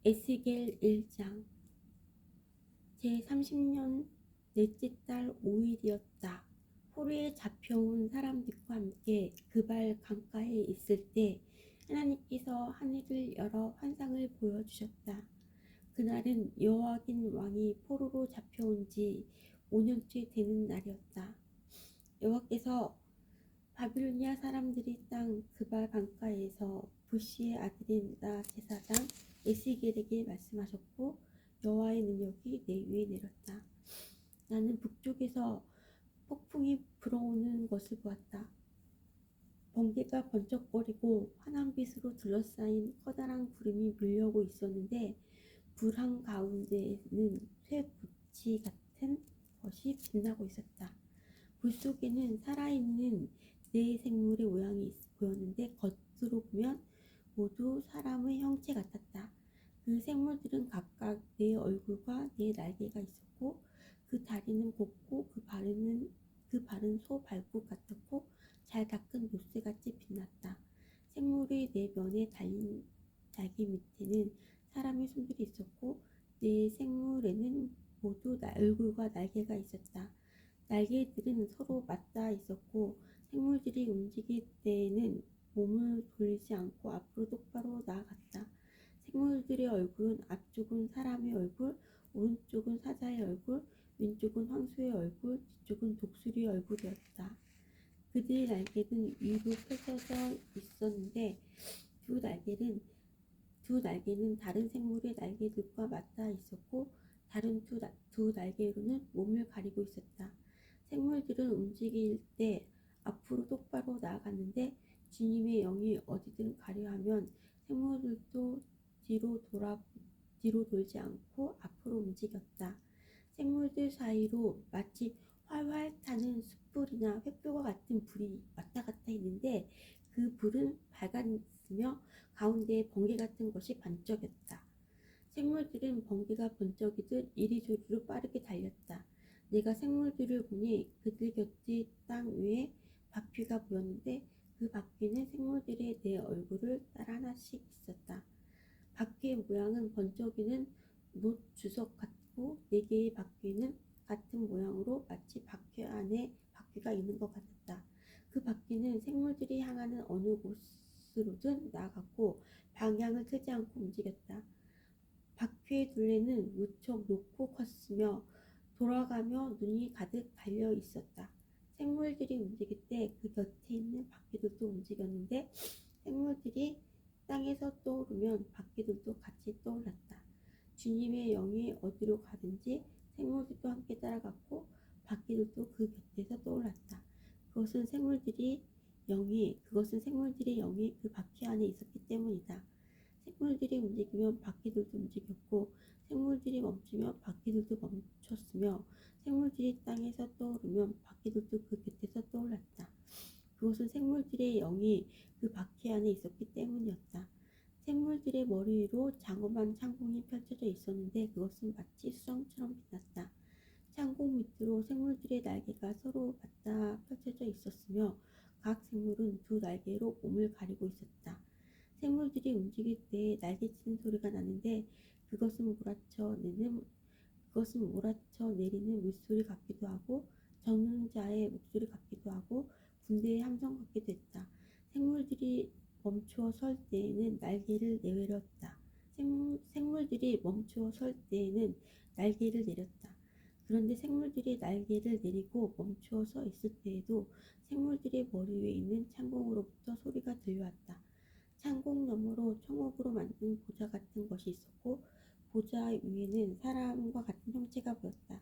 에스겔 1장. 제30년 넷째 달 5일이었다. 포로에 잡혀온 사람들과 함께 그발 강가에 있을 때 하나님께서 하늘을 열어 환상을 보여주셨다. 그날은 여호와긴 왕이 포로로 잡혀온 지 5년째 되는 날이었다. 여호와께서 바빌로니아 사람들이 땅 그발 강가에서 부시의 아들인 나 제사장 에스겔에게 말씀하셨고 여호와의 능력이 내 위에 내렸다. 나는 북쪽에서 폭풍이 불어오는 것을 보았다. 번개가 번쩍거리고 환한빛으로 둘러싸인 커다란 구름이 밀려오고 있었는데 불 한가운데에는 쇠붙이 같은 것이 빛나고 있었다. 불 속에는 살아있는 네 생물의 모양이 보였는데 겉으로 보면 모두 사람의 형체 같았다. 그 생물들은 각각 네 얼굴과 네 날개가 있었고 그 다리는 곱고 그 발은 소 발굽 같았고 잘 닦은 노쇠같이 빛났다. 생물의 네 면에 달린 날개 밑에는 사람의 손들이 있었고 네 생물에는 모두 얼굴과 날개가 있었다. 날개들은 서로 맞닿아 있었고 생물들이 움직일 때에는 몸을 돌리지 않고 앞으로 똑바로 나아갔다. 생물들의 얼굴은 앞쪽은 사람의 얼굴, 오른쪽은 사자의 얼굴, 왼쪽은 황소의 얼굴, 뒤쪽은 독수리의 얼굴이었다. 그들의 날개는 위로 펼쳐져 있었는데 두 날개는 다른 생물의 날개들과 맞닿아 있었고 다른 두 날개로는 몸을 가리고 있었다. 생물들은 움직일 때 앞으로 똑바로 나아갔는데 주님의 영이 어디든 가려하면 생물들도 뒤로 돌지 않고 앞으로 움직였다. 생물들 사이로 마치 활활 타는 숯불이나 횃불과 같은 불이 왔다 갔다 했는데 그 불은 밝았으며 가운데에 번개 같은 것이 반짝였다. 생물들은 번개가 번쩍이듯 이리저리로 빠르게 달렸다. 내가 생물들을 보니 그들 곁의 땅 위에 바퀴가 보였는데 그 바퀴는 생물들의 네 얼굴을 따라 하나씩 있었다. 바퀴의 모양은 번쩍이는 놋 주석 같고 네 개의 바퀴는 같은 모양으로 마치 바퀴 안에 바퀴가 있는 것 같았다. 그 바퀴는 생물들이 향하는 어느 곳으로든 나아갔고 방향을 틀지 않고 움직였다. 바퀴의 둘레는 무척 높고 컸으며 돌아가며 눈이 가득 달려 있었다. 생물들이 움직일 때 그 곁에 있는 바퀴들도 움직였는데 생물들이 땅에서 떠오르면 바퀴들도 같이 떠올랐다. 주님의 영이 어디로 가든지 생물들도 함께 따라갔고 바퀴들도 그 곁에서 떠올랐다. 그것은 생물들의 영이 그 바퀴 안에 있었기 때문이다. 생물들이 움직이면 바퀴들도 움직였고 생물들이 멈추면 바퀴들도 멈췄으며 생물들이 땅에서 떠오르면 바퀴들도 그 곁에서 떠올랐다. 그것은 생물들의 영이 그 바퀴 안에 있었기 때문이었다. 생물들의 머리 위로 장엄한 창공이 펼쳐져 있었는데 그것은 마치 수정처럼 빛났다. 창공 밑으로 생물들의 날개가 서로 맞닿아 펼쳐져 있었으며 각 생물은 두 날개로 몸을 가리고 있었다. 생물들이 움직일 때 날개치는 소리가 나는데 그것은 몰아쳐 내리는 물소리 같기도 하고 정령자의 목소리 같기도 하고 군대의 함성 같기도 했다. 생물들이 멈추어 설 때에는 날개를 내렸다. 생물들이 멈추어 설 때에는 날개를 내렸다. 그런데 생물들이 날개를 내리고 멈추어 서 있을 때에도 생물들의 머리 위에 있는 창공으로부터 소리가 들려왔다. 창공 너머로 청옥으로 만든 보좌 같은 것이 있었고 보좌 위에는 사람과 같은 형체가 보였다.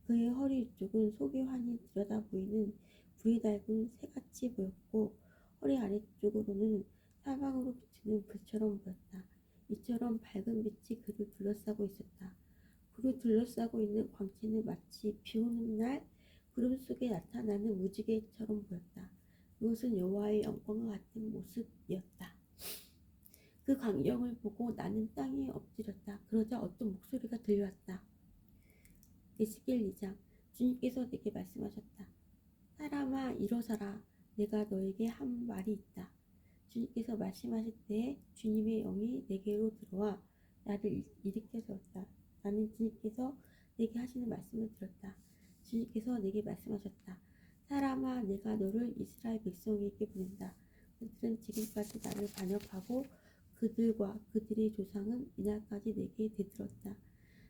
그의 허리 위쪽은 속이 환히 들여다 보이는 불이 달군 새같이 보였고 허리 아래쪽으로는 사방으로 비치는 불처럼 보였다. 이처럼 밝은 빛이 그를 둘러싸고 있었다. 그를 둘러싸고 있는 광채는 마치 비 오는 날 구름 속에 나타나는 무지개처럼 보였다. 그것은 여호와의 영광과 같은 모습이었다. 그 광경을 보고 나는 땅에 엎드렸다. 그러자 어떤 목소리가 들려왔다. 에스겔 2장. 주님께서 내게 말씀하셨다. 사람아 일어서라. 내가 너에게 한 말이 있다. 주님께서 말씀하실 때에 주님의 영이 내게로 들어와 나를 일으켜 세웠다. 나는 주님께서 내게 하시는 말씀을 들었다. 주님께서 내게 말씀하셨다. 사람아, 내가 너를 이스라엘 백성에게 보낸다. 그들은 지금까지 나를 반역하고 그들과 그들의 조상은 이날까지 내게 대들었다.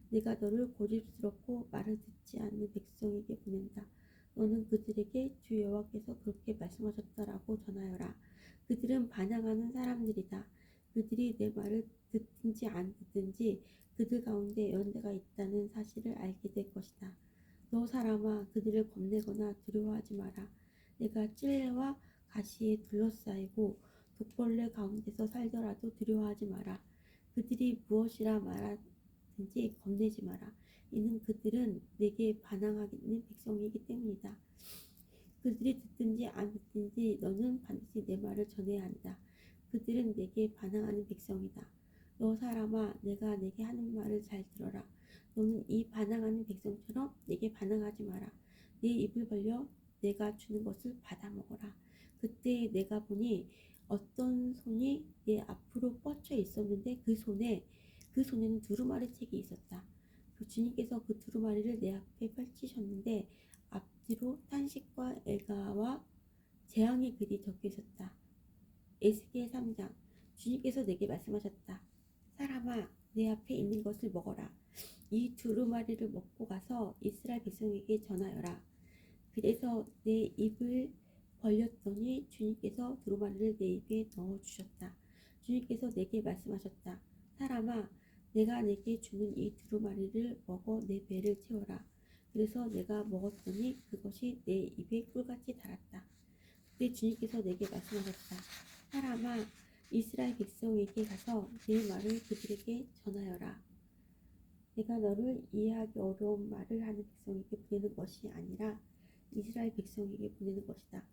내가 너를 고집스럽고 말을 듣지 않는 백성에게 보낸다. 너는 그들에게 주 여호와께서 그렇게 말씀하셨다라고 전하여라. 그들은 반항하는 사람들이다. 그들이 내 말을 듣든지 안 듣든지 그들 가운데 연대가 있다는 사실을 알게 될 것이다. 너 사람아, 그들을 겁내거나 두려워하지 마라. 내가 찔레와 가시에 둘러싸이고 독벌레 가운데서 살더라도 두려워하지 마라. 그들이 무엇이라 말하든지 겁내지 마라. 이는 그들은 내게 반항하는 백성이기 때문이다. 그들이 듣든지 안 듣든지 너는 반드시 내 말을 전해야 한다. 그들은 내게 반항하는 백성이다. 너 사람아, 내가 내게 하는 말을 잘 들어라. 너는 이 반항하는 백성처럼 내게 반항하지 마라. 내 입을 벌려 내가 주는 것을 받아 먹어라. 그때 내가 보니 어떤 손이 내 앞으로 뻗쳐 있었는데 그 손에는 두루마리 책이 있었다. 그 주님께서 그 두루마리를 내 앞에 펼치셨는데 앞뒤로 탄식과 애가와 재앙의 글이 적혀 있었다. 에스겔 3장. 주님께서 내게 말씀하셨다. 사람아, 내 앞에 있는 것을 먹어라. 이 두루마리를 먹고 가서 이스라엘 백성에게 전하여라. 그래서 내 입을 벌렸더니 주님께서 두루마리를 내 입에 넣어주셨다. 주님께서 내게 말씀하셨다. 사람아, 내가 내게 주는 이 두루마리를 먹어 내 배를 채워라. 그래서 내가 먹었더니 그것이 내 입에 꿀같이 달았다. 그때 주님께서 내게 말씀하셨다. 사람아, 이스라엘 백성에게 가서 내 말을 그들에게 전하여라. 내가 너를 이해하기 어려운 말을 하는 백성에게 보내는 것이 아니라 이스라엘 백성에게 보내는 것이다.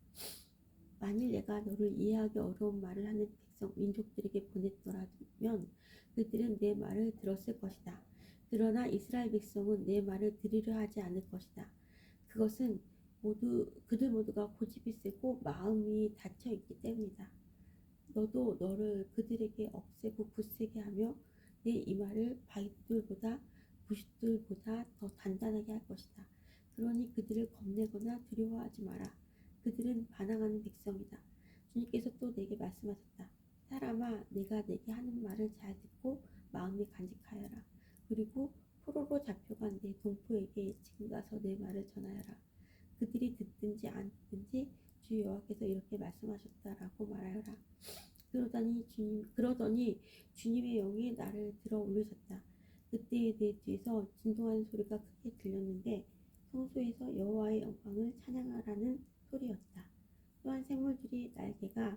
만일 내가 너를 이해하기 어려운 말을 하는 민족들에게 보냈더라면 그들은 내 말을 들었을 것이다. 그러나 이스라엘 백성은 내 말을 들으려 하지 않을 것이다. 그것은 그들 모두가 고집이 세고 마음이 닫혀 있기 때문이다. 너도 너를 그들에게 억세고 굳세게 하며 내 이마를 바위돌보다 부싯돌보다 더 단단하게 할 것이다. 그러니 그들을 겁내거나 두려워하지 마라. 그들은 반항하는 백성이다. 주님께서 또 내게 말씀하셨다. 사람아, 내가 내게 하는 말을 잘 듣고 마음에 간직하여라. 그리고 포로로 잡혀간 내 동포에게 지금 가서 내 말을 전하여라. 그들이 듣든지 안 듣든지 주 여호와께서 이렇게 말씀하셨다라고 말하여라. 그러더니 주님의 영이 나를 들어 올리셨다. 그때 내 뒤에서 진동하는 소리가 크게 들렸는데 성소에서 여호와의 영광을 찬양하라는 소리였다. 또한 생물들이 날개가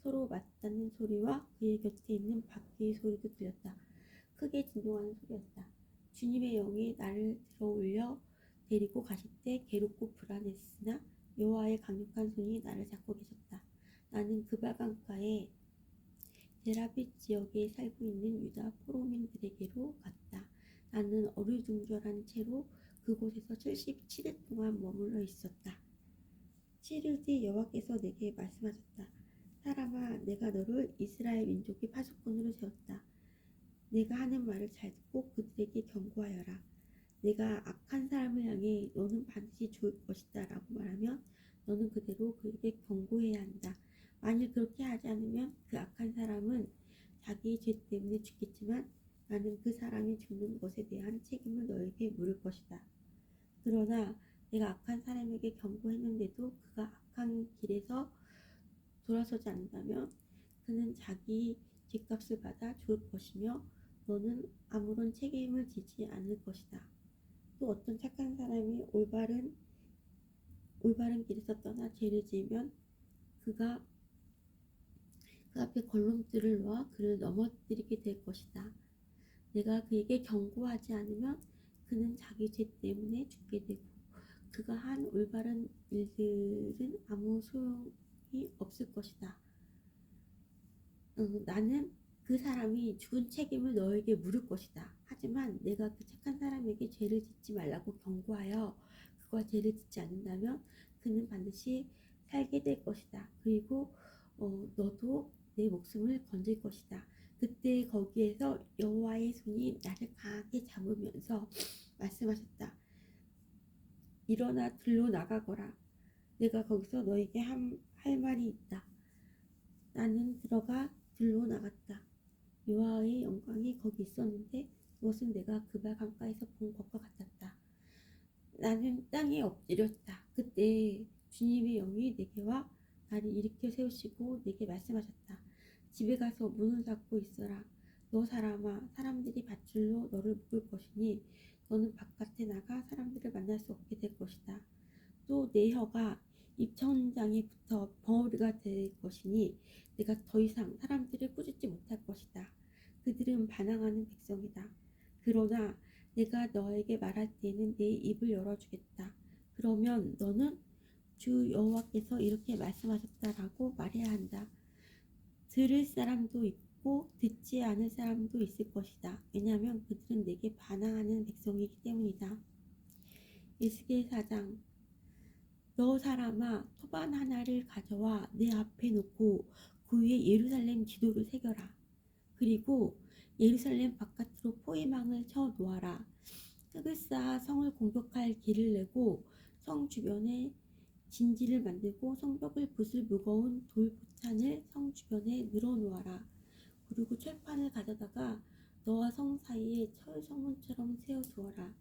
서로 맞닿는 소리와 그의 곁에 있는 바퀴의 소리도 들렸다. 크게 진동하는 소리였다. 주님의 영이 나를 들어 올려 데리고 가실 때 괴롭고 불안했으나 여호와의 강력한 손이 나를 잡고 계셨다. 나는 그발 강가에 데라빗 지역에 살고 있는 유다 포로민들에게로 갔다. 나는 어리둥절한 채로 그곳에서 77일 동안 머물러 있었다. 7일 뒤 여호와께서 내게 말씀하셨다. 사람아, 내가 너를 이스라엘 민족의 파수꾼으로 세웠다. 내가 하는 말을 잘 듣고 그들에게 경고하여라. 내가 악한 사람을 향해 너는 반드시 죽을 것이다 라고 말하면 너는 그대로 그에게 경고해야 한다. 만일 그렇게 하지 않으면 그 악한 사람은 자기의 죄 때문에 죽겠지만 나는 그 사람이 죽는 것에 대한 책임을 너에게 물을 것이다. 그러나 내가 악한 사람에게 경고했는데도 그가 악한 길에서 돌아서지 않는다면 그는 자기 죗값을 받아 죽을 것이며 너는 아무런 책임을 지지 않을 것이다. 또 어떤 착한 사람이 올바른 길에서 떠나 죄를 지으면 그가 그 앞에 걸림돌을 놓아 그를 넘어뜨리게 될 것이다. 내가 그에게 경고하지 않으면 그는 자기 죄 때문에 죽게 되고 그가 한 올바른 일들은 아무 소용이 없을 것이다. 나는 그 사람이 죽은 책임을 너에게 물을 것이다. 하지만 내가 그 착한 사람에게 죄를 짓지 말라고 경고하여 그가 죄를 짓지 않는다면 그는 반드시 살게 될 것이다. 그리고 너도 내 목숨을 건질 것이다. 그때 거기에서 여호와의 손이 나를 강하게 잡으면서 말씀하셨다. 일어나 들로 나가거라. 내가 거기서 너에게 할 말이 있다. 나는 들어가 들로 나갔다. 여호와의 영광이 거기 있었는데 그것은 내가 그 발 강가에서 본 것과 같았다. 나는 땅에 엎드렸다. 그때 주님의 영이 내게와 나를 일으켜 세우시고 내게 말씀하셨다. 집에 가서 문을 닫고 있어라. 너 사람아, 사람들이 밧줄로 너를 묶을 것이니 너는 바깥에 나가 사람들을 만날 수 없게 될 것이다. 또 내 혀가 입천장에 붙어 벙어리가 될 것이니 내가 더 이상 사람들을 꾸짖지 못할 것이다. 그들은 반항하는 백성이다. 그러나 내가 너에게 말할 때에는 내 입을 열어주겠다. 그러면 너는 주 여호와께서 이렇게 말씀하셨다라고 말해야 한다. 들을 사람도 있고 듣지 않을 사람도 있을 것이다. 왜냐하면 그들은 내게 반항하는 백성이기 때문이다. 에스겔 4장. 너 사람아, 토반 하나를 가져와 내 앞에 놓고 그 위에 예루살렘 지도를 새겨라. 그리고 예루살렘 바깥으로 포위망을 쳐 놓아라. 흙을 쌓아 성을 공격할 길을 내고 성 주변에 진지를 만들고 성벽을 부술 무거운 돌포찬을 성 주변에 늘어놓아라. 그리고 철판을 가져다가 너와 성 사이에 철성문처럼 세워두어라.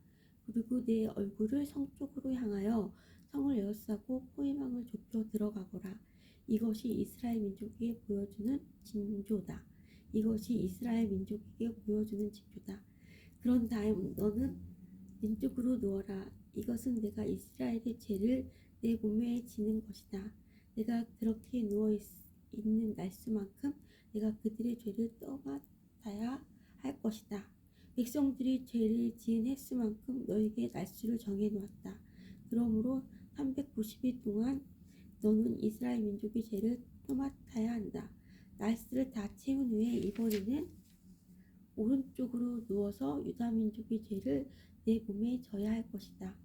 그리고 내 얼굴을 성 쪽으로 향하여 성을 에워싸고 포위망을 좁혀 들어가거라. 이것이 이스라엘 민족에게 보여주는 징조다. 이것이 이스라엘 민족에게 보여주는 징조다. 그런 다음 너는 왼쪽으로 누워라. 이것은 내가 이스라엘의 죄를 내 몸에 지는 것이다. 내가 그렇게 누워있는 날수만큼 내가 그들의 죄를 떠맡아야 할 것이다. 백성들이 죄를 지은 횟수만큼 너에게 날수를 정해놓았다. 그러므로 390일 동안 너는 이스라엘 민족의 죄를 떠맡아야 한다. 날수를 다 채운 후에 이번에는 오른쪽으로 누워서 유다 민족의 죄를 내 몸에 져야 할 것이다.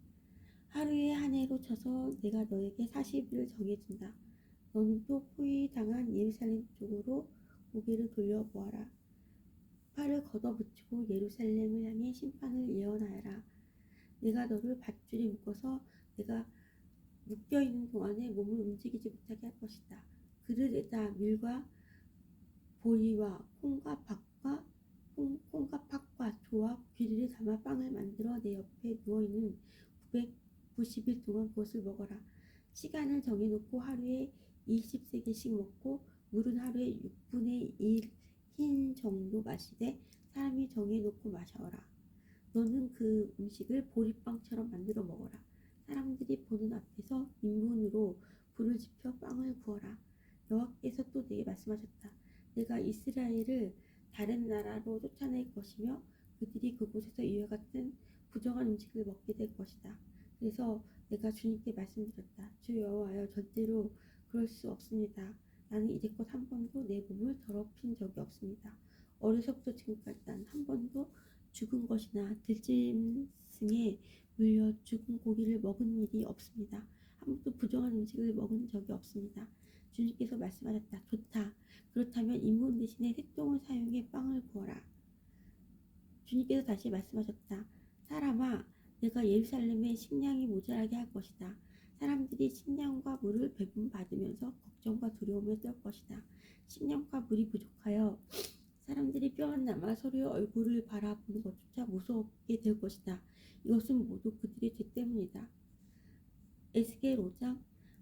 하루에 한 해로 쳐서 내가 너에게 40일을 정해준다. 너는 또 포위당한 예루살렘 쪽으로 고개를 돌려보아라. 팔을 걷어붙이고 예루살렘을 향해 심판을 예언하여라. 내가 너를 밧줄에 묶어서 내가 묶여있는 동안에 몸을 움직이지 못하게 할 것이다. 그릇에다 밀과 보리와 콩과 팥과 조와 귀리를 담아 빵을 만들어 내 옆에 누워있는 990일 동안 그것을 먹어라. 시간을 정해놓고 하루에 20세겔씩 먹고 물은 하루에 6분의 1 흰 정도 마시되 사람이 정해놓고 마셔라. 너는 그 음식을 보리빵처럼 만들어 먹어라. 사람들이 보는 앞에서 인문으로 불을 지펴 빵을 구워라. 여호와께서 또 내게 말씀하셨다. 내가 이스라엘을 다른 나라로 쫓아낼 것이며 그들이 그곳에서 이와 같은 부정한 음식을 먹게 될 것이다. 그래서 내가 주님께 말씀드렸다. 주 여호와여, 절대로 그럴 수 없습니다. 나는 이제껏 한 번도 내 몸을 더럽힌 적이 없습니다. 어려서부터 지금까지 난 한 번도 죽은 것이나 들짐승에 물려 죽은 고기를 먹은 일이 없습니다. 한 번도 부정한 음식을 먹은 적이 없습니다. 주님께서 말씀하셨다. 좋다. 그렇다면 인문 대신에 새똥을 사용해 빵을 구워라. 주님께서 다시 말씀하셨다. 사람아, 내가 예루살렘에 식량이 모자라게 할 것이다. 사람들이 식량과 물을 배분받으면서 걱정과 두려움에 떨 것이다. 식량과 물이 부족하여 사람들이 뼈만 남아 서로의 얼굴을 바라보는 것조차 무섭게 될 것이다. 이것은 모두 그들의 죄 때문이다. 에스겔 5장.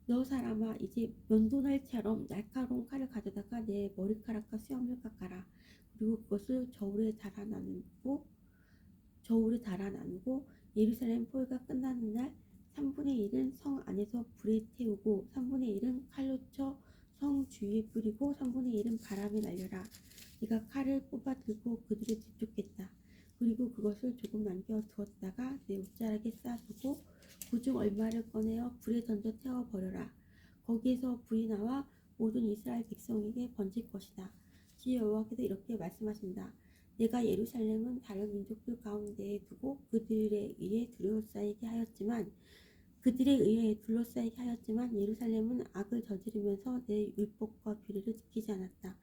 너 사람아, 이제 면도날처럼 날카로운 칼을 가져다가 내 머리카락과 수염을 깎아라. 그리고 그것을 저울에 달아 나누고 예루살렘 포위가 끝나는 날 3분의 1은 성 안에서 불에 태우고 3분의 1은 칼로 쳐 성 주위에 뿌리고 3분의 1은 바람에 날려라. 네가 칼을 뽑아 들고 그들을 뒤쫓겠다. 그리고 그것을 조금 남겨 두었다가 내 옷자락에 싸두고 그중 얼마를 꺼내어 불에 던져 태워버려라. 거기에서 불이 나와 모든 이스라엘 백성에게 번질 것이다. 주 여호와께서 이렇게 말씀하신다. 내가 예루살렘은 다른 민족들 가운데에 두고 그들에 의해 둘러싸이게 하였지만 예루살렘은 악을 저지르면서 내 율법과 규례를 지키지 않았다.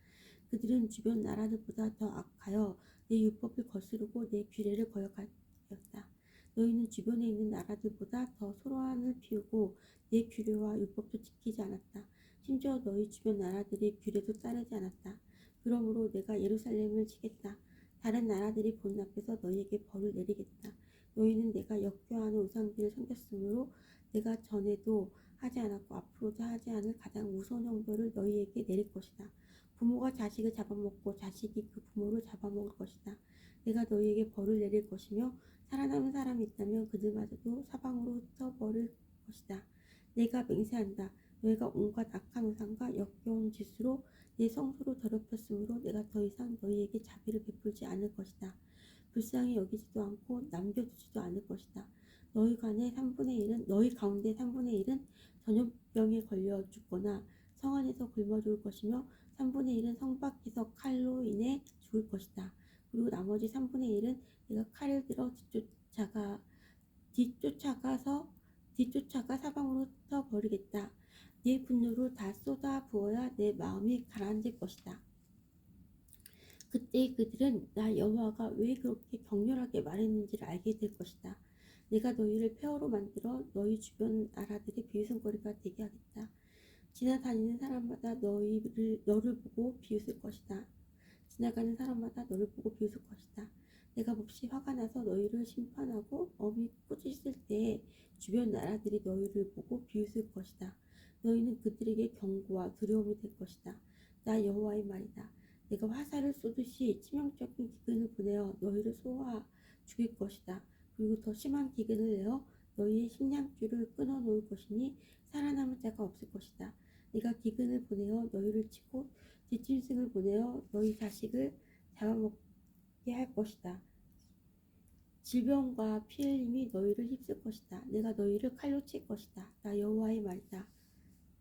그들은 주변 나라들보다 더 악하여 내 율법을 거스르고 내 규례를 거역하였다. 너희는 주변에 있는 나라들보다 더 소란을 피우고 내 규례와 율법도 지키지 않았다. 심지어 너희 주변 나라들의 규례도 따르지 않았다. 그러므로 내가 예루살렘을 치겠다. 다른 나라들이 보는 앞에서 너희에게 벌을 내리겠다. 너희는 내가 역겨워하는 우상들을 섬겼으므로 내가 전에도 하지 않았고 앞으로도 하지 않을 가장 무서운 형벌을 너희에게 내릴 것이다. 부모가 자식을 잡아먹고 자식이 그 부모를 잡아먹을 것이다. 내가 너희에게 벌을 내릴 것이며 살아남은 사람이 있다면 그들마저도 사방으로 흩어버릴 것이다. 내가 맹세한다. 너희가 온갖 악한 우상과 역겨운 짓으로 내 성소를 더럽혔으므로 내가 더 이상 너희에게 자비를 베풀지 않을 것이다. 불쌍히 여기지도 않고 남겨두지도 않을 것이다. 너희 가운데 3분의 1은 전염병에 걸려 죽거나 성 안에서 굶어 죽을 것이며 3분의 1은 성 밖에서 칼로 인해 죽을 것이다. 그리고 나머지 3분의 1은 내가 칼을 들어 뒤쫓아가 사방으로 흩어버리겠다. 내 분노를 다 쏟아 부어야 내 마음이 가라앉을 것이다. 그때 그들은 나 여호와가 왜 그렇게 격렬하게 말했는지를 알게 될 것이다. 내가 너희를 폐허로 만들어 너희 주변 나라들의 비웃음거리가 되게 하겠다. 지나다니는 사람마다 너를 보고 비웃을 것이다. 지나가는 사람마다 너를 보고 비웃을 것이다. 내가 몹시 화가 나서 너희를 심판하고 엄히 꾸짖을 때에 주변 나라들이 너희를 보고 비웃을 것이다. 너희는 그들에게 경고와 두려움이 될 것이다. 나 여호와의 말이다. 내가 화살을 쏘듯이 치명적인 기근을 보내어 너희를 쏘아 죽일 것이다. 그리고 더 심한 기근을 내어 너희의 식량줄을 끊어 놓을 것이니 살아남은 자가 없을 것이다. 내가 기근을 보내어 너희를 치고 뒷짐승을 보내어 너희 자식을 잡아먹게 할 것이다. 질병과 피 흘림이 너희를 휩쓸 것이다. 내가 너희를 칼로 칠 것이다. 나 여호와의 말이다.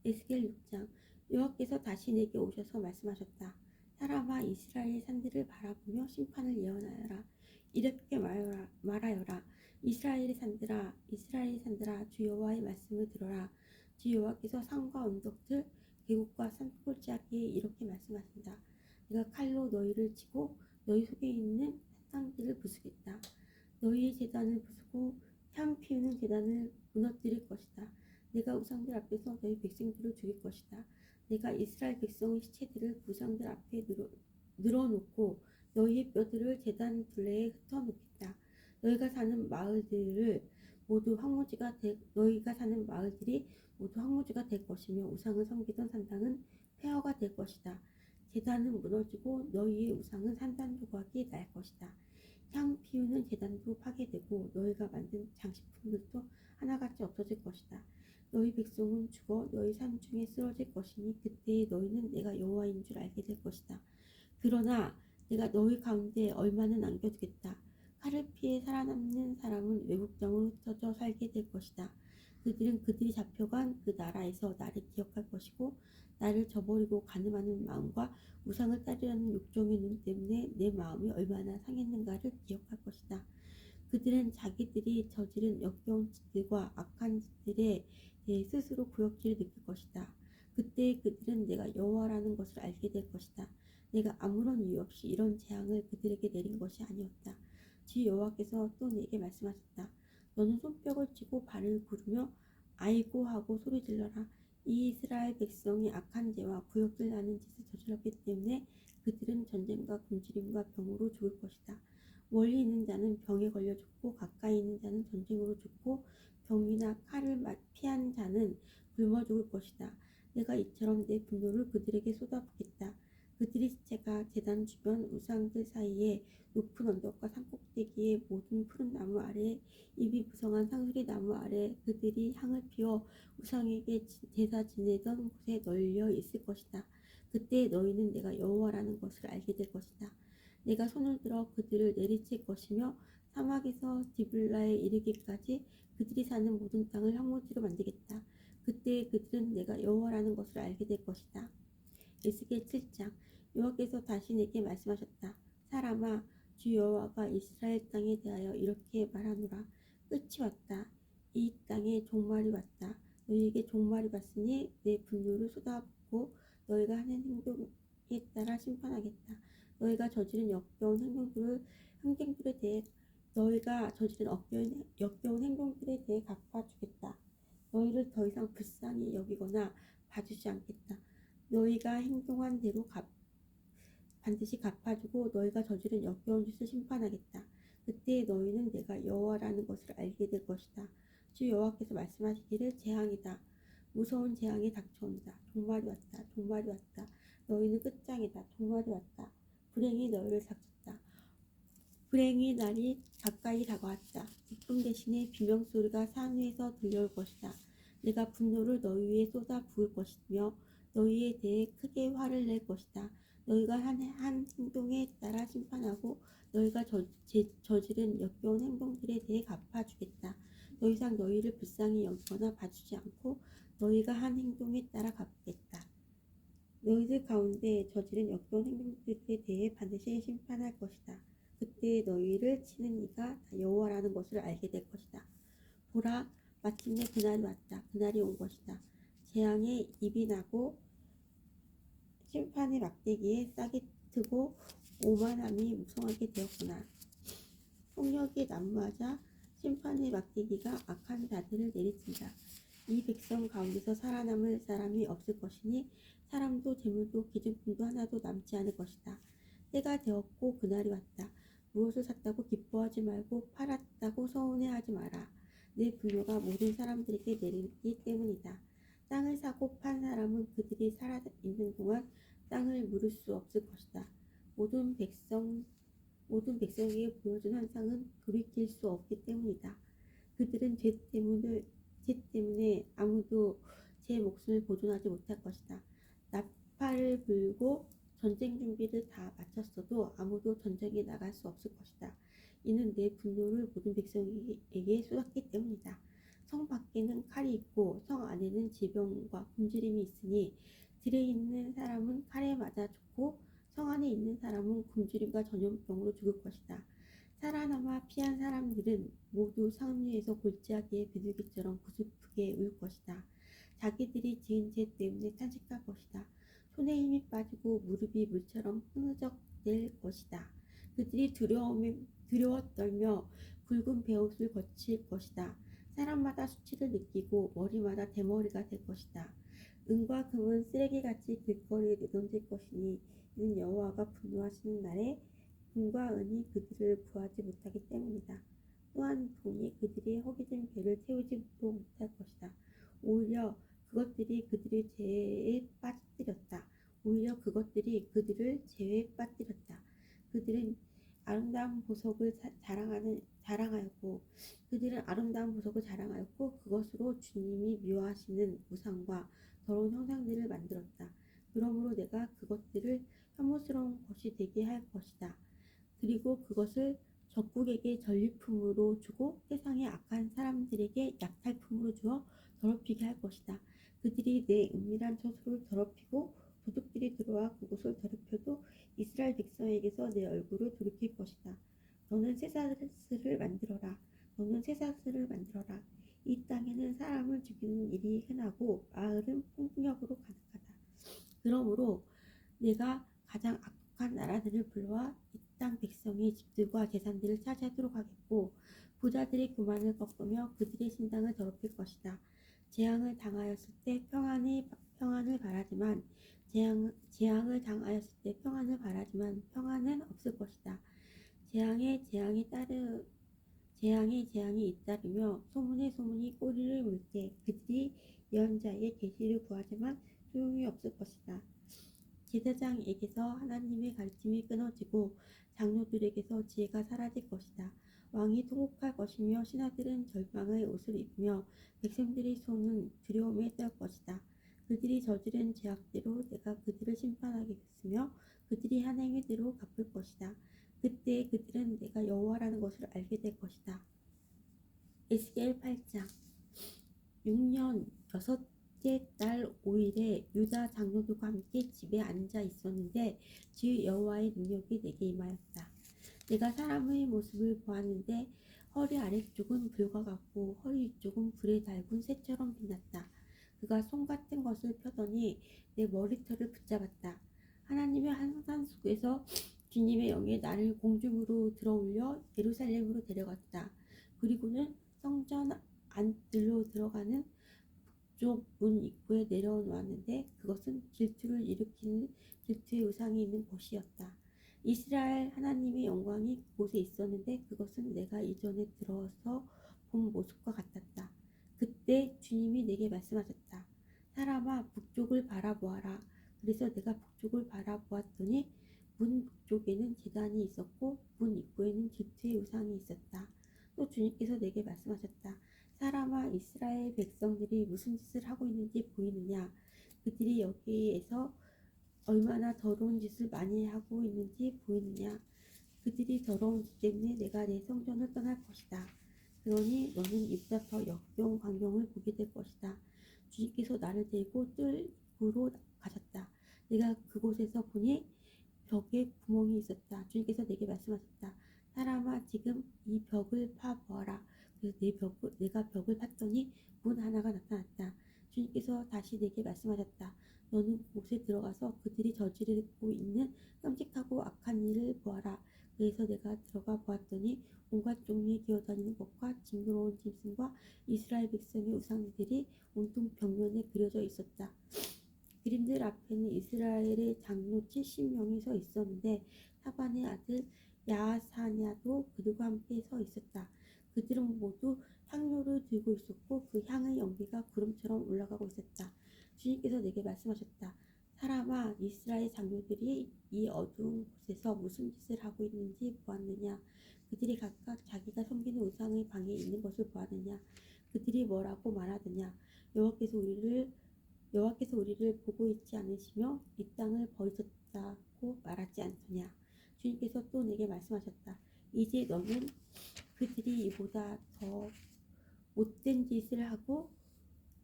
에스겔 6장. 여호와께서 다시 내게 오셔서 말씀하셨다. 사람아, 이스라엘의 산들을 바라보며 심판을 예언하여라. 이렇게 말하여라. 이스라엘의 산들아, 주 여호와의 말씀을 들어라. 주 여호와께서 산과 언덕들, 계곡과 산골짜기에 이렇게 말씀하신다. 내가 칼로 너희를 치고 너희 속에 있는 산당들을 부수겠다. 너희의 제단을 부수고 향 피우는 제단을 무너뜨릴 것이다. 내가 우상들 앞에서 너희 백성들을 죽일 것이다. 내가 이스라엘 백성의 시체들을 우상들 앞에 늘어놓고 너희의 뼈들을 제단 둘레에 흩어놓겠다. 너희가 사는 마을들이 모두 황무지가 될 것이며 우상을 섬기던 산당은 폐허가 될 것이다. 제단은 무너지고 너희의 우상은 산산조각이 날 것이다. 향 피우는 제단도 파괴되고 너희가 만든 장식품들도 하나같이 없어질 것이다. 너희 백성은 죽어 너희 산중에 쓰러질 것이니 그때에 너희는 내가 여호와인 줄 알게 될 것이다. 그러나 내가 너희 가운데 얼마는 남겨두겠다. 칼을 피해 살아남는 사람은 외국 땅으로 흩어져 살게 될 것이다. 그들은 그들이 잡혀간 그 나라에서 나를 기억할 것이고 나를 저버리고 간음하는 마음과 우상을 따르려는 욕정의 눈 때문에 내 마음이 얼마나 상했는가를 기억할 것이다. 그들은 자기들이 저지른 역겨운 짓들과 악한 짓들에 대해 스스로 구역질을 느낄 것이다. 그때 그들은 내가 여호와라는 것을 알게 될 것이다. 내가 아무런 이유 없이 이런 재앙을 그들에게 내린 것이 아니었다. 주 여호와께서 또 내게 말씀하셨다. 너는 손뼉을 치고 발을 구르며 아이고 하고 소리 질러라. 이 이스라엘 백성이 악한 죄와 구역질 나는 짓을 저질렀기 때문에 그들은 전쟁과 굶주림과 병으로 죽을 것이다. 멀리 있는 자는 병에 걸려 죽고 가까이 있는 자는 전쟁으로 죽고 병이나 칼을 피한 자는 굶어 죽을 것이다. 내가 이처럼 내 분노를 그들에게 쏟아붓겠다. 그들의 시체가 제단 주변 우상들 사이에 높은 언덕과 산꼭대기의 모든 푸른 나무 아래 잎이 무성한 상수리 나무 아래 그들이 향을 피워 우상에게 제사 지내던 곳에 널려 있을 것이다. 그때 너희는 내가 여호와라는 것을 알게 될 것이다. 내가 손을 들어 그들을 내리칠 것이며 사막에서 디블라에 이르기까지 그들이 사는 모든 땅을 황무지로 만들겠다. 그때 그들은 내가 여호와라는 것을 알게 될 것이다. 에스겔 7장. 여호와께서 다시 내게 말씀하셨다. 사람아, 주 여호와가 이스라엘 땅에 대하여 이렇게 말하노라. 끝이 왔다. 이 땅에 종말이 왔다. 너희에게 종말이 왔으니 내 분노를 쏟아붓고 너희가 하는 행동에 따라 심판하겠다. 너희가 저지른 행동들에 대해 역겨운 행동들에 대해 갚아주겠다. 너희를 더 이상 불쌍히 여기거나 봐주지 않겠다. 너희가 행동한 대로 반드시 갚아주고 너희가 저지른 역겨운 짓을 심판하겠다. 그때 너희는 내가 여호와라는 것을 알게 될 것이다. 주 여호와께서 말씀하시기를 재앙이다. 무서운 재앙이 닥쳐온다. 종말이 왔다. 종말이 왔다. 너희는 끝장이다. 종말이 왔다. 불행이 너희를 닥쳤다. 불행의 날이 가까이 다가왔다. 기쁨 대신에 비명소리가 산 위에서 들려올 것이다. 내가 분노를 너희 위에 쏟아 부을 것이며 너희에 대해 크게 화를 낼 것이다. 너희가 한 행동에 따라 심판하고 너희가 저지른 역겨운 행동들에 대해 갚아주겠다. 더 이상 너희를 불쌍히 여기거나 봐주지 않고 너희가 한 행동에 따라 갚겠다. 너희들 가운데 저지른 역겨운 행동들에 대해 반드시 심판할 것이다. 그때 너희를 치는 이가 다 여호와라는 것을 알게 될 것이다. 보라, 마침내 그날이 왔다. 그날이 온 것이다. 재앙의 입이 나고 심판의 막대기에 싹이 트고 오만함이 무성하게 되었구나. 폭력이 난무하자 심판의 막대기가 악한 자들을 내리친다. 이 백성 가운데서 살아남을 사람이 없을 것이니 사람도 재물도 기증품도 하나도 남지 않을 것이다. 때가 되었고 그날이 왔다. 무엇을 샀다고 기뻐하지 말고 팔았다고 서운해하지 마라. 내 분노가 모든 사람들에게 내리기 때문이다. 땅을 사고 판 사람은 그들이 살아있는 동안 땅을 물을 수 없을 것이다. 모든 백성에게 보여준 환상은 돌이킬 수 없기 때문이다. 그들은 죄 때문에 아무도 제 목숨을 보존하지 못할 것이다. 나팔을 불고 전쟁 준비를 다 마쳤어도 아무도 전쟁에 나갈 수 없을 것이다. 이는 내 분노를 모든 백성에게 쏟았기 때문이다. 성 밖에는 칼이 있고 성 안에는 질병과 굶주림이 있으니 들에 있는 사람은 칼에 맞아 죽고 성 안에 있는 사람은 굶주림과 전염병으로 죽을 것이다. 살아남아 피한 사람들은 모두 산 위에서 골짜기의 비둘기처럼 구슬프게 울 것이다. 자기들이 지은 죄 때문에 탄식할 것이다. 손에 힘이 빠지고 무릎이 물처럼 흐느적될 것이다. 그들이 두려워 떨며 굵은 베옷을 거칠 것이다. 사람마다 수치를 느끼고 머리마다 대머리가 될 것이다. 은과 금은 쓰레기같이 길거리에 내던질 것이니 이는 여호와가 분노하시는 날에 금과 은이 그들을 구하지 못하기 때문이다. 또한 돈이 그들의 허기진 배를 채우지도 못할 것이다. 오히려 그것들이 그들의 죄에 빠뜨렸다. 오히려 그것들이 그들을 죄에 빠뜨렸다. 그들은 아름다운 보석을 자랑하였고 그것으로 주님이 미워하시는 우상과 더러운 형상들을 만들었다. 그러므로 내가 그것들을 혐오스러운 것이 되게 할 것이다. 그리고 그것을 적국에게 전리품으로 주고 세상의 악한 사람들에게 약탈품으로 주어 더럽히게 할 것이다. 그들이 내 은밀한 처소를 더럽히고 도둑들이 들어와 그곳을 더럽혀도 이스라엘 백성에게서 내 얼굴을 돌이킬 것이다. 너는 쇠사슬을 만들어라. 너는 쇠사슬을 만들어라. 이 땅에는 사람을 죽이는 일이 흔하고 마을은 폭력으로 가득하다. 그러므로 내가 가장 악독한 나라들을 불러와 이 땅 백성의 집들과 재산들을 차지하도록 하겠고 부자들의 교만을 꺾으며 그들의 신당을 더럽힐 것이다. 재앙을 당하였을 때 평안을 바라지만 재앙을 당하였을 때 평안을 바라지만 평안은 없을 것이다. 재앙에 재앙이 잇따르며 소문이 꼬리를 물 때 그들이 예언자의 계시를 구하지만 소용이 없을 것이다. 제사장에게서 하나님의 가르침이 끊어지고 장로들에게서 지혜가 사라질 것이다. 왕이 통곡할 것이며 신하들은 절망의 옷을 입으며 백성들의 손은 두려움에 떨 것이다. 그들이 저지른 죄악대로 내가 그들을 심판하겠으며 그들이 한 행위대로 갚을 것이다. 그때 그들은 내가 여호와라는 것을 알게 될 것이다. 에스겔 8장 6년 6째 달 5일에 유다 장로들과 함께 집에 앉아 있었는데 주 여호와의 능력이 내게 임하였다. 내가 사람의 모습을 보았는데 허리 아래쪽은 불과 같고 허리 위쪽은 불에 달군 쇠처럼 빛났다. 그가 손 같은 것을 펴더니 내 머리털을 붙잡았다. 하나님의 항상 속에서 주님의 영이 나를 공중으로 들어올려 예루살렘으로 데려갔다. 그리고는 성전 안뜰로 들어가는 북쪽 문 입구에 내려놓았는데 그것은 질투를 일으키는 질투의 우상이 있는 곳이었다. 이스라엘 하나님의 영광이 그곳에 있었는데 그것은 내가 이전에 들어서 본 모습과 같았다. 그때 주님이 내게 말씀하셨다. 사람아, 북쪽을 바라보아라. 그래서 내가 북쪽을 바라보았더니 문 북쪽에는 제단이 있었고 문 입구에는 질투의 우상이 있었다. 또 주님께서 내게 말씀하셨다. 사람아, 이스라엘 백성들이 무슨 짓을 하고 있는지 보이느냐? 그들이 여기에서 얼마나 더러운 짓을 많이 하고 있는지 보이느냐? 그들이 더러운 짓 때문에 내가 내 성전을 떠날 것이다. 그러니 너는 이보다 더 역겨운 광경을 보게 될 것이다. 주님께서 나를 데리고 뜰 입구로 가셨다. 내가 그곳에서 보니 벽에 구멍이 있었다. 주님께서 내게 말씀하셨다. 사람아, 지금 이 벽을 파보아라. 그래서 내가 벽을 팠더니 문 하나가 나타났다. 주님께서 다시 내게 말씀하셨다. 너는 그곳에 들어가서 그들이 저지르고 있는 끔찍하고 악한 일을 보아라. 그래서 내가 들어가 보았더니 온갖 종류의 기어다니는 것과 징그러운 짐승과 이스라엘 백성의 우상들이 온통 벽면에 그려져 있었다. 그림들 앞에는 이스라엘의 장로 70명이 서 있었는데 사반의 아들 야사냐도 그들과 함께 서 있었다. 그들은 모두 향료를 들고 있었고 그 향의 연기가 구름처럼 올라가고 있었다. 주님께서 내게 말씀하셨다. 사람아, 이스라엘 장로들이 이 어두운 곳에서 무슨 짓을 하고 있는지 보았느냐? 그들이 각각 자기가 섬기는 우상의 방에 있는 것을 보았느냐? 그들이 뭐라고 말하느냐? 여호와께서 우리를 보고 있지 않으시며 이 땅을 버리셨다고 말하지 않느냐? 주님께서 또 내게 말씀하셨다. 이제 너는 그들이 이보다 더 못된 짓을 하고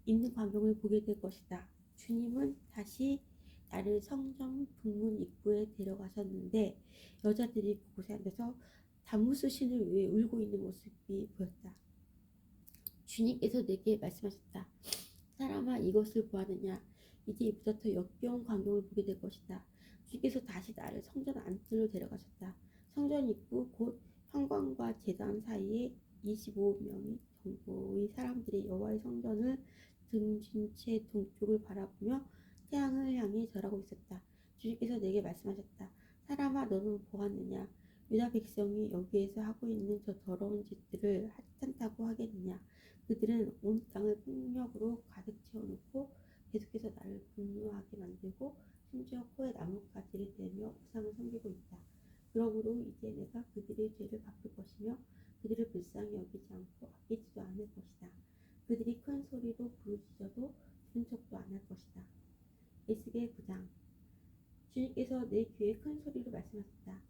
있는 광경을 보게 될 것이다. 주님은 다시 나를 성전 북문 입구에 데려가셨는데 여자들이 그곳에 앉아서 다무스 신을 위해 울고 있는 모습이 보였다. 주님께서 내게 말씀하셨다. 사람아, 이것을 보았느냐? 이제 이보다 더 역겨운 광경을 보게 될 것이다. 주께서 다시 나를 성전 안뜰로 데려가셨다. 성전 입구 곧 현관과 제단 사이에 25명 정도의 사람들이 여호와의 성전을 등진 채 동쪽을 바라보며 태양을 향해 절하고 있었다. 주님께서 내게 말씀하셨다. 사람아, 너는 보았느냐? 유다 백성이 여기에서 하고 있는 저 더러운 짓들을 하찮다고 하겠느냐? 그들은 온 땅을 폭력으로 가득 채워놓고 계속해서 나를 분노하게 만들고 심지어 코에 나뭇가지를 대며 우상을 섬기고 있다. 그러므로 이제 내가 그들의 죄를 갚을 것이며 그들을 불쌍히 여기지 않고 아끼지도 않을 것이다. 그들이 큰 소리로 부르짖어도 들은 척도 안 할 것이다. 에스겔 9장. 주님께서 내 귀에 큰 소리로 말씀하셨다.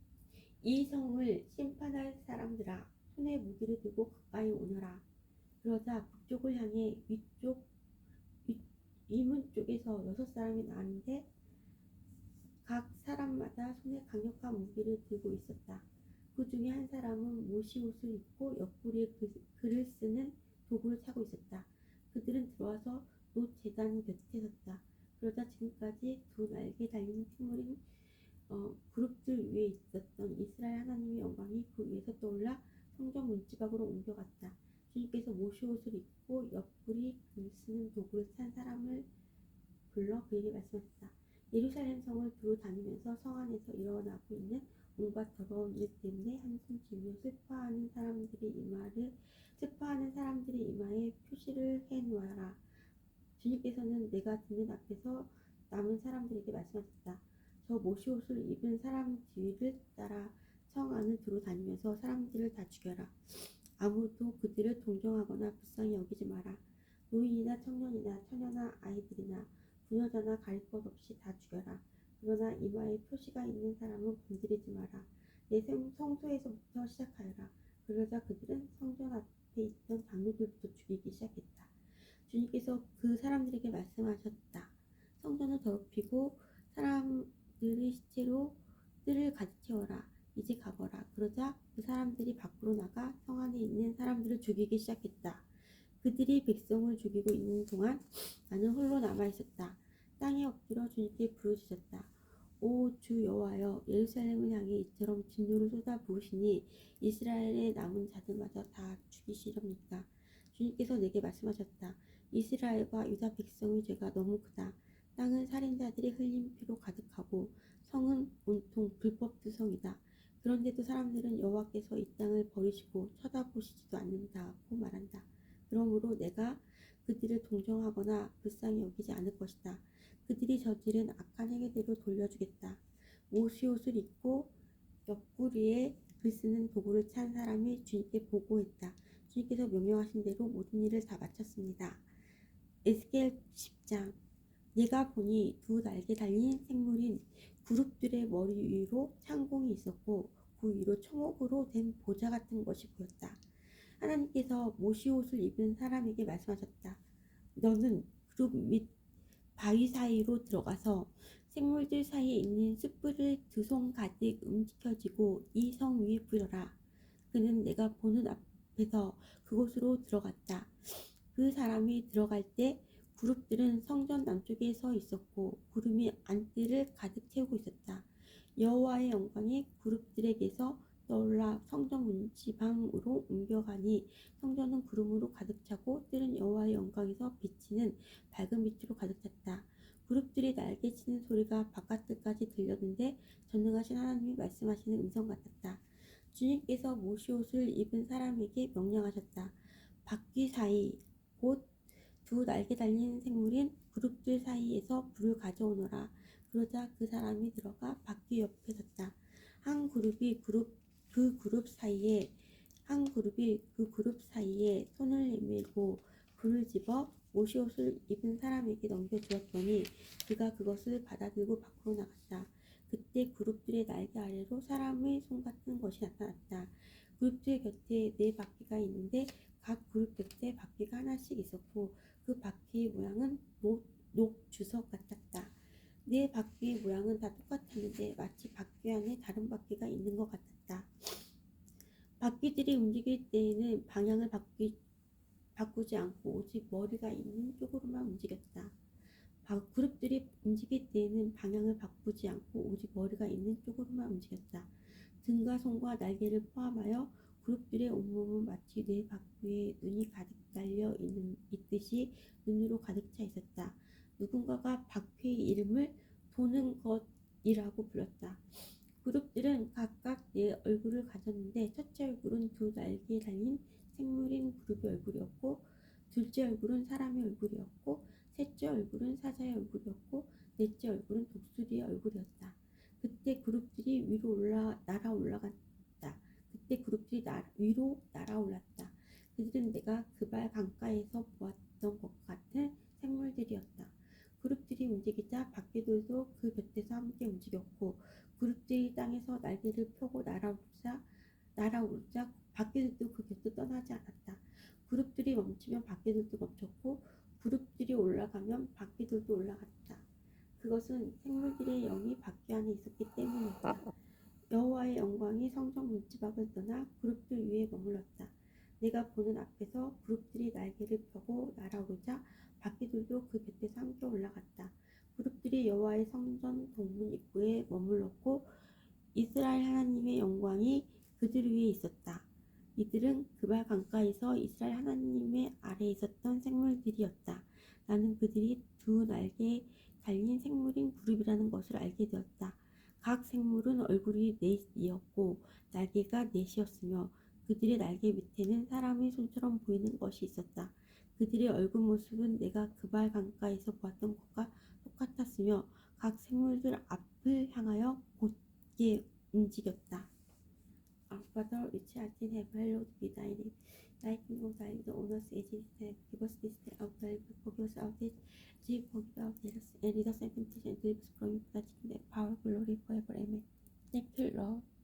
이 성을 심판할 사람들아, 손에 무기를 들고 가까이 오너라. 그러자 북쪽을 향해 위문 쪽에서 6사람이 나왔는데 각 사람마다 손에 강력한 무기를 들고 있었다. 그 중에 한 사람은 모시옷을 입고 옆구리에 글을 쓰는 도구를 차고 있었다. 그들은 들어와서 놋 제단 곁에 섰다. 그러자 지금까지 두 날개 달린 티물인 그룹들 위에 있었던 이스라엘 하나님의 영광이 그 위에서 떠올라 성전 문지방으로 옮겨갔다. 주님께서 모시옷을 입고 옆구리 글 쓰는 도구를 찬 사람을 불러 그에게 말씀하셨다. 예루살렘 성을 두루 다니면서 성 안에서 일어나고 있는 온갖 더러운 일 때문에 한숨 쉬며 슬퍼하는 사람들의 이마에 표시를 해 놓아라. 주님께서는 내가 듣는 앞에서 남은 사람들에게 말씀하셨다. 저 모시옷을 입은 사람 뒤를 따라 성 안을 두루 다니면서 사람들을 다 죽여라. 아무도 그들을 동정하거나 불쌍히 여기지 마라. 노인이나 청년이나 처녀나 아이들이나 부녀자나 가릴 것 없이 다 죽여라. 그러나 이마에 표시가 있는 사람은 건드리지 마라. 내 성소에서부터 시작하여라. 그러자 그들은 성전 앞에 있던 장로들부터 죽이기 시작했다. 주님께서 그 사람들에게 말씀하셨다. 성전을 더럽히고 사람들의 시체로 뜰을 가득 채워라. 이제 가거라. 그러자 그 사람들이 밖으로 나가 성 안에 있는 사람들을 죽이기 시작했다. 그들이 백성을 죽이고 있는 동안 나는 홀로 남아있었다. 땅에 엎드려 주님께 부르짖었다. 오 주 여호와여, 예루살렘을 향해 이처럼 진노를 쏟아부으시니 이스라엘의 남은 자들마저 다 죽이시렵니까? 주님께서 내게 말씀하셨다. 이스라엘과 유다 백성의 죄가 너무 크다. 땅은 살인자들이 흘린 피로 가득하고 성은 온통 불법투성이다. 그런데도 사람들은 여호와께서 이 땅을 버리시고 쳐다보시지도 않는다고 말한다. 그러므로 내가 그들을 동정하거나 불쌍히 여기지 않을 것이다. 그들이 저지른 악한 행위대로 돌려주겠다. 모시옷을 입고 옆구리에 글 쓰는 도구를 찬 사람이 주님께 보고했다. 주님께서 명령하신 대로 모든 일을 다 마쳤습니다. 에스겔 10장. 내가 보니 두 날개 달린 생물인 그룹들의 머리 위로 창공이 있었고 그 위로 청옥으로 된 보좌 같은 것이 보였다. 하나님께서 모시옷을 입은 사람에게 말씀하셨다. 너는 그룹 및 바위 사이로 들어가서 생물들 사이에 있는 숯불을 두 손 가득 움켜쥐고 이 성 위에 뿌려라. 그는 내가 보는 앞에서 그곳으로 들어갔다. 그 사람이 들어갈 때 그룹들은 성전 남쪽에 서 있었고 구름이 안뜰을 가득 채우고 있었다. 여호와의 영광이 그룹들에게서 떠올라 성전 문지방으로 옮겨가니 성전은 구름으로 가득 차고 뜰은 여호와의 영광에서 비치는 밝은 빛으로 가득 찼다. 그룹들이 날개치는 소리가 바깥뜰까지 들렸는데 전능하신 하나님이 말씀하시는 음성 같았다. 주님께서 모시옷을 입은 사람에게 명령하셨다. 바퀴 사이 곧 두 날개 달린 생물인 그룹들 사이에서 불을 가져오너라. 그러자 그 사람이 들어가 바퀴 옆에 섰다. 한 그룹이 그 그룹 사이에 손을 내밀고 불을 집어 모시옷을 입은 사람에게 넘겨주었더니 그가 그것을 받아들고 밖으로 나갔다. 그때 그룹들의 날개 아래로 사람의 손 같은 것이 나타났다. 그룹들 곁에 네 바퀴가 있는데 각 그룹 곁에 바퀴가 하나씩 있었고 그 바퀴의 모양은 녹주석 같았다. 네 바퀴의 모양은 다 똑같았는데 마치 바퀴 안에 다른 바퀴가 있는 것 같았다. 바퀴들이 움직일 때에는 방향을 바꾸지 않고 오직 머리가 있는 쪽으로만 움직였다. 그룹들이 움직일 때에는 방향을 바꾸지 않고 오직 머리가 있는 쪽으로만 움직였다. 등과 손과 날개를 포함하여 그룹들의 온몸은 마치 네 바퀴에 눈이 가득 달려 있듯이 눈으로 가득 차 있었다. 누군가가 바퀴의 이름을 도는 것이라고 불렀다. 그룹들은 각각 네 얼굴을 가졌는데 첫째 얼굴은 두 날개에 달린 생물인 그룹의 얼굴이었고 둘째 얼굴은 사람의 얼굴이었고 셋째 얼굴은 사자의 얼굴이었고 넷째 얼굴은 독수리의 얼굴이었다. 그때 그룹들이 위로 날아올랐다. 그들은 내가 그발 강가에서 보았던 것 같은 생물들이었다. 그룹들이 움직이자 바퀴들도 그 곁에서 함께 움직였고 그룹들이 땅에서 날개를 펴고 날아오르자 바퀴들도 그 곁을 떠나지 않았다. 그룹들이 멈추면 바퀴들도 멈췄고 그룹들이 올라가면 바퀴들도 올라갔다. 그것은 생물들의 영이 바퀴 안에 있었기 때문이었다. 여호와의 영광이 성전 문지방을 떠나 그룹들 위에 머물렀다. 내가 보는 앞에서 그룹들이 날개를 펴고 날아오르자 바퀴들도 그 곁에서 함께 올라갔다. 그룹들이 여호와의 성전 동문 입구에 머물렀고 이스라엘 하나님의 영광이 그들 위에 있었다. 이들은 그발 강가에서 이스라엘 하나님의 아래에 있었던 생물들이었다. 나는 그들이 두 날개 달린 생물인 그룹이라는 것을 알게 되었다. 각 생물은 얼굴이 넷이었고 날개가 넷이었으며 그들의 날개 밑에는 사람의 손처럼 보이는 것이 있었다. 그들의 얼굴 모습은 내가 그발 강가에서 보았던 것과 똑같았으며 각 생물들 앞을 향하여 곧게 움직였다. Our Father which art in heaven, hallowed be thy name. Thy kingdom come, the honor as it is in heaven. Give us this day our daily bread, forgive us our debts, as we forgive our debtors, and lead us not into temptation, and deliver us from evil. For thy is the kingdom, power, glory, forever. Amen. Thank you, Lord.